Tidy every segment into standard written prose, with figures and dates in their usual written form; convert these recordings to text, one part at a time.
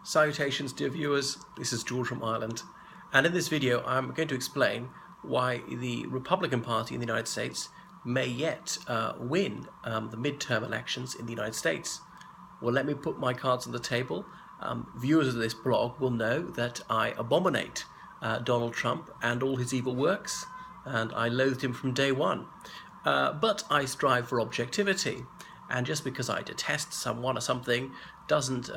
Salutations dear viewers, this is George from Ireland, and in this video I'm going to explain why the Republican Party in the United States may yet win the midterm elections in the United States. Well, let me put my cards on the table. Viewers of this blog will know that I abominate Donald Trump and all his evil works, and I loathed him from day one. But I strive for objectivity, and just because I detest someone or something doesn't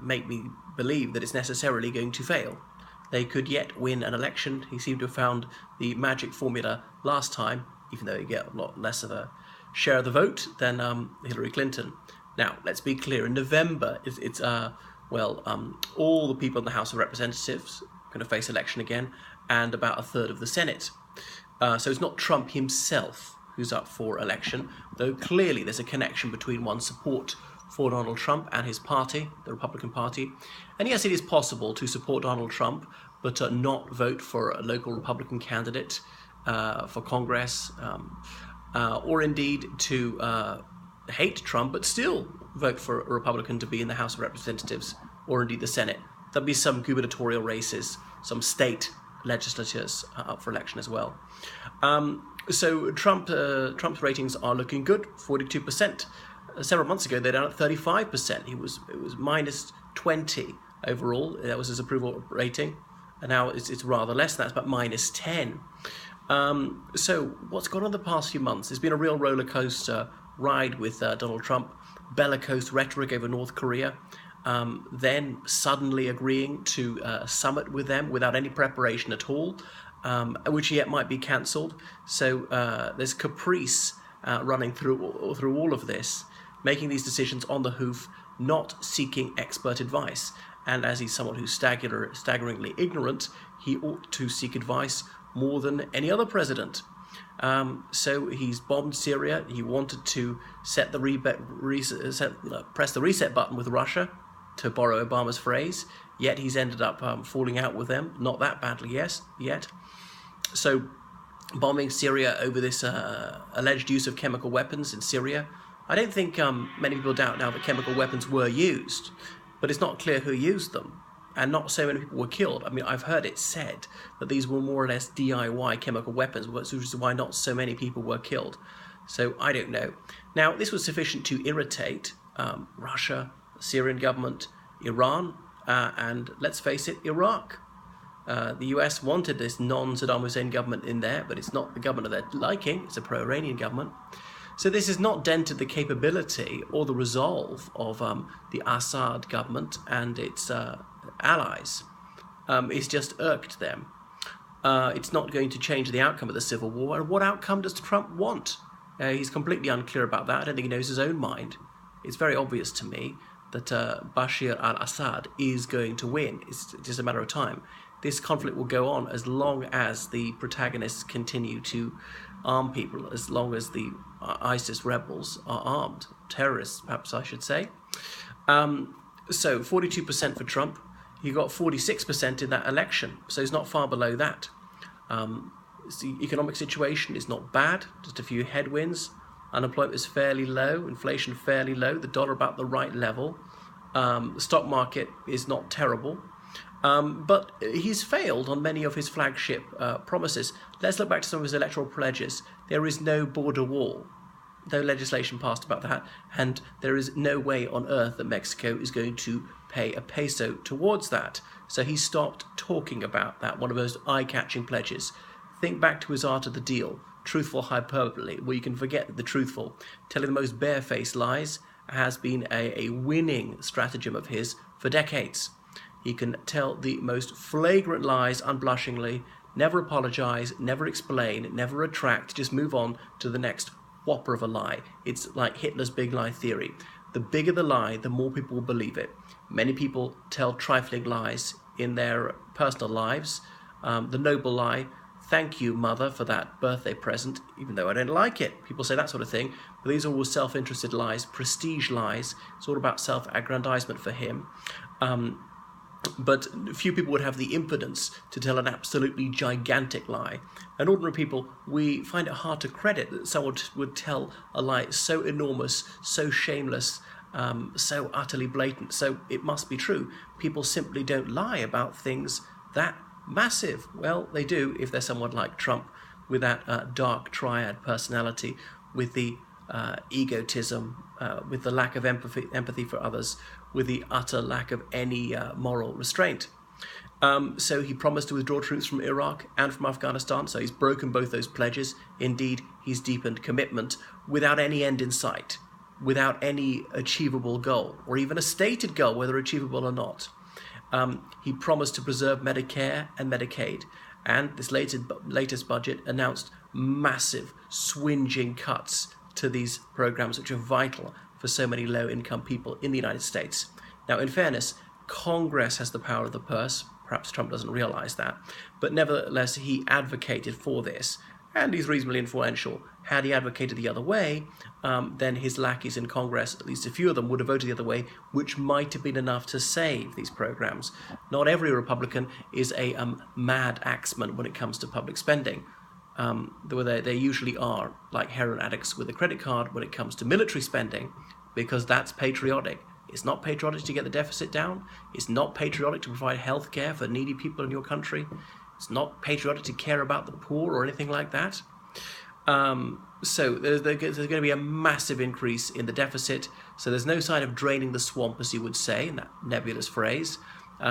make me believe that it's necessarily going to fail. They could yet win an election. He seemed to have found the magic formula last time, even though he get a lot less of a share of the vote than Hillary Clinton. Now, let's be clear. In November, all the people in the House of Representatives are going to face election again, and about a third of the Senate. So it's not Trump himself who's up for election, though clearly there's a connection between one's support for Donald Trump and his party, the Republican Party. And yes, it is possible to support Donald Trump, but not vote for a local Republican candidate for Congress, or indeed to hate Trump, but still vote for a Republican to be in the House of Representatives, or indeed the Senate. There'll be some gubernatorial races, some state legislatures up for election as well. So Trump's ratings are looking good, 42%. Several months ago, they're down at 35%. It was minus 20 overall. That was his approval rating, and now it's rather less. That's about minus 10. So what's gone on the past few months? It's been a real roller coaster ride with Donald Trump. Bellicose rhetoric over North Korea, then suddenly agreeing to summit with them without any preparation at all, which yet might be cancelled. So there's caprice running through all of this, making these decisions on the hoof, not seeking expert advice. And as he's someone who's staggeringly ignorant, he ought to seek advice more than any other president. So he's bombed Syria. He wanted to press the reset button with Russia, to borrow Obama's phrase, yet he's ended up falling out with them, not that badly yet. So bombing Syria over this alleged use of chemical weapons in Syria. I don't think many people doubt now that chemical weapons were used, but it's not clear who used them, and not so many people were killed. I mean, I've heard it said that these were more or less DIY chemical weapons, which is why not so many people were killed. So I don't know. Now, this was sufficient to irritate Russia, the Syrian government, Iran, and let's face it, Iraq. The US wanted this non-Saddam Hussein government in there, but it's not the government of their liking. It's a pro-Iranian government. So this has not dented the capability or the resolve of the Assad government and its allies. It's just irked them. It's not going to change the outcome of the civil war. And what outcome does Trump want? He's completely unclear about that. I don't think he knows his own mind. It's very obvious to me that Bashar al-Assad is going to win. It's just a matter of time. This conflict will go on as long as the protagonists continue to arm people, as long as the ISIS rebels are armed. Terrorists, perhaps I should say. So 42% for Trump. He got 46% in that election, so he's not far below that. The economic situation is not bad, just a few headwinds. Unemployment is fairly low, inflation fairly low, the dollar about the right level. The stock market is not terrible. But he's failed on many of his flagship promises. Let's look back to some of his electoral pledges. There is no border wall. No legislation passed about that, and there is no way on earth that Mexico is going to pay a peso towards that. So he stopped talking about that, one of those eye-catching pledges. Think back to his art of the deal, truthful hyperbole, where you can forget the truthful. Telling the most barefaced lies has been a winning stratagem of his for decades. He can tell the most flagrant lies unblushingly, never apologize, never explain, never retract, just move on to the next whopper of a lie. It's like Hitler's big lie theory. The bigger the lie, the more people will believe it. Many people tell trifling lies in their personal lives. The noble lie, thank you, mother, for that birthday present, even though I don't like it. People say that sort of thing. But these are all self-interested lies, prestige lies. It's all about self-aggrandizement for him. But few people would have the impudence to tell an absolutely gigantic lie. And ordinary people, we find it hard to credit that someone would tell a lie so enormous, so shameless, so utterly blatant. So it must be true. People simply don't lie about things that massive. Well, they do if they're someone like Trump with that dark triad personality, with the egotism, with the lack of empathy for others, with the utter lack of any moral restraint. So he promised to withdraw troops from Iraq and from Afghanistan, so he's broken both those pledges. Indeed, he's deepened commitment without any end in sight, without any achievable goal, or even a stated goal, whether achievable or not. He promised to preserve Medicare and Medicaid, and this latest budget announced massive, swinging cuts to these programs, which are vital for so many low-income people in the United States. Now, in fairness, Congress has the power of the purse. Perhaps Trump doesn't realize that. But nevertheless, he advocated for this, and he's reasonably influential. Had he advocated the other way, then his lackeys in Congress, at least a few of them, would have voted the other way, which might have been enough to save these programs. Not every Republican is a mad axeman when it comes to public spending. They usually are like heroin addicts with a credit card when it comes to military spending, because that's patriotic. It's not patriotic to get the deficit down. It's not patriotic to provide health care for needy people in your country. It's not patriotic to care about the poor or anything like that. So there's going to be a massive increase in the deficit. So there's no sign of draining the swamp, as you would say, in that nebulous phrase.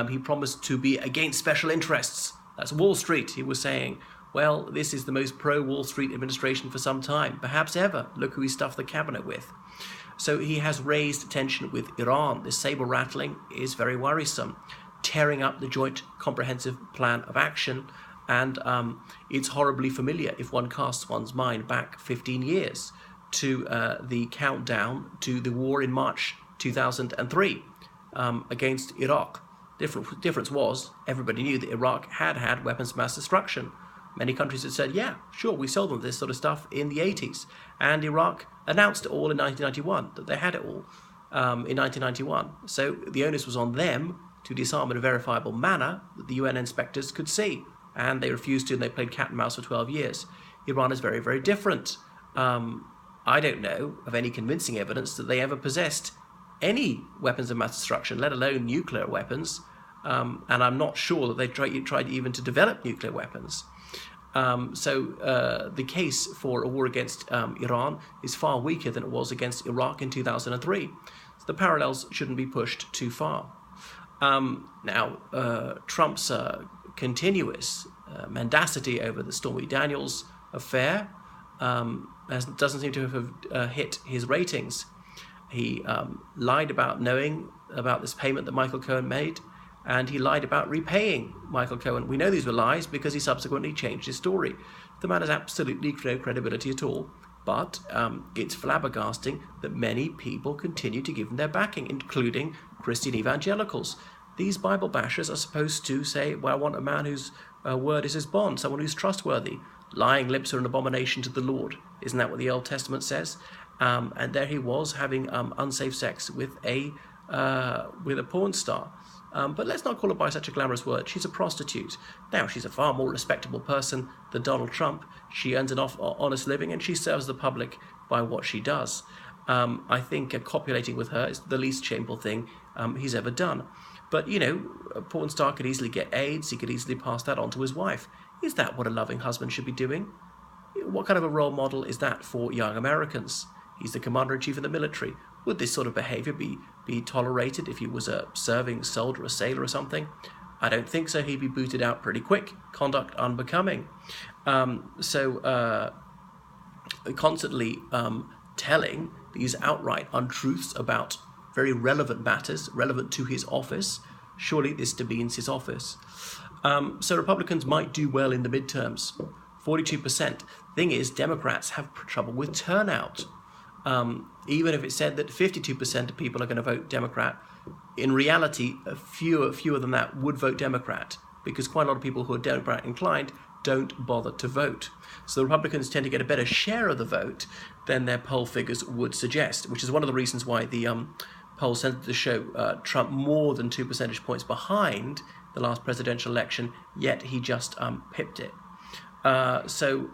He promised to be against special interests. That's Wall Street. He was saying, well, this is the most pro-Wall Street administration for some time, perhaps ever. Look who he stuffed the cabinet with. So he has raised tension with Iran. This saber rattling is very worrisome, tearing up the Joint Comprehensive Plan of Action. And it's horribly familiar if one casts one's mind back 15 years to the countdown to the war in March 2003 against Iraq. Difference was everybody knew that Iraq had weapons of mass destruction. Many countries had said, yeah, sure, we sold them this sort of stuff in the 80s. And Iraq announced it all in 1991, that they had it all in 1991. So the onus was on them to disarm in a verifiable manner that the UN inspectors could see. And they refused to, and they played cat and mouse for 12 years. Iran is very, very different. I don't know of any convincing evidence that they ever possessed any weapons of mass destruction, let alone nuclear weapons. And I'm not sure that they tried even to develop nuclear weapons. So the case for a war against Iran is far weaker than it was against Iraq in 2003. So the parallels shouldn't be pushed too far. Now, Trump's continuous mendacity over the Stormy Daniels affair doesn't seem to have hit his ratings. He lied about knowing about this payment that Michael Cohen made, and he lied about repaying Michael Cohen. We know these were lies because he subsequently changed his story. The man has absolutely no credibility at all, but it's flabbergasting that many people continue to give him their backing, including Christian evangelicals. These Bible bashers are supposed to say, well, I want a man whose word is his bond, someone who's trustworthy. Lying lips are an abomination to the Lord. Isn't that what the Old Testament says? And there he was having unsafe sex with a porn star. But let's not call her by such a glamorous word. She's a prostitute. Now, she's a far more respectable person than Donald Trump. She earns an honest living, and she serves the public by what she does. I think copulating with her is the least shameful thing he's ever done. But, you know, a porn star could easily get AIDS. He could easily pass that on to his wife. Is that what a loving husband should be doing? What kind of a role model is that for young Americans? He's the commander-in-chief of the military. Would this sort of behavior be tolerated if he was a serving soldier, a sailor or something? I don't think so. He'd be booted out pretty quick. Conduct unbecoming. Constantly telling these outright untruths about very relevant matters, relevant to his office. Surely this demeans his office. So Republicans might do well in the midterms. 42%. Thing is, Democrats have trouble with turnout. Even if it said that 52% of people are going to vote Democrat, in reality, fewer than that would vote Democrat, because quite a lot of people who are Democrat inclined don't bother to vote. So the Republicans tend to get a better share of the vote than their poll figures would suggest, which is one of the reasons why the polls tended to show Trump more than 2 percentage points behind the last presidential election, yet he just pipped it. So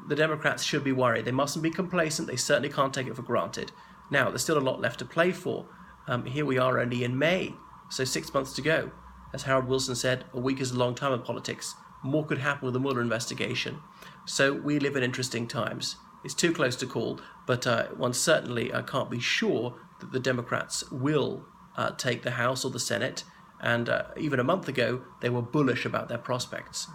the Democrats should be worried. They mustn't be complacent. They certainly can't take it for granted. Now, there's still a lot left to play for. Here we are only in May, so 6 months to go. As Harold Wilson said, a week is a long time in politics. More could happen with the Mueller investigation. So we live in interesting times. It's too close to call, but one certainly can't be sure that the Democrats will take the House or the Senate. And even a month ago, they were bullish about their prospects.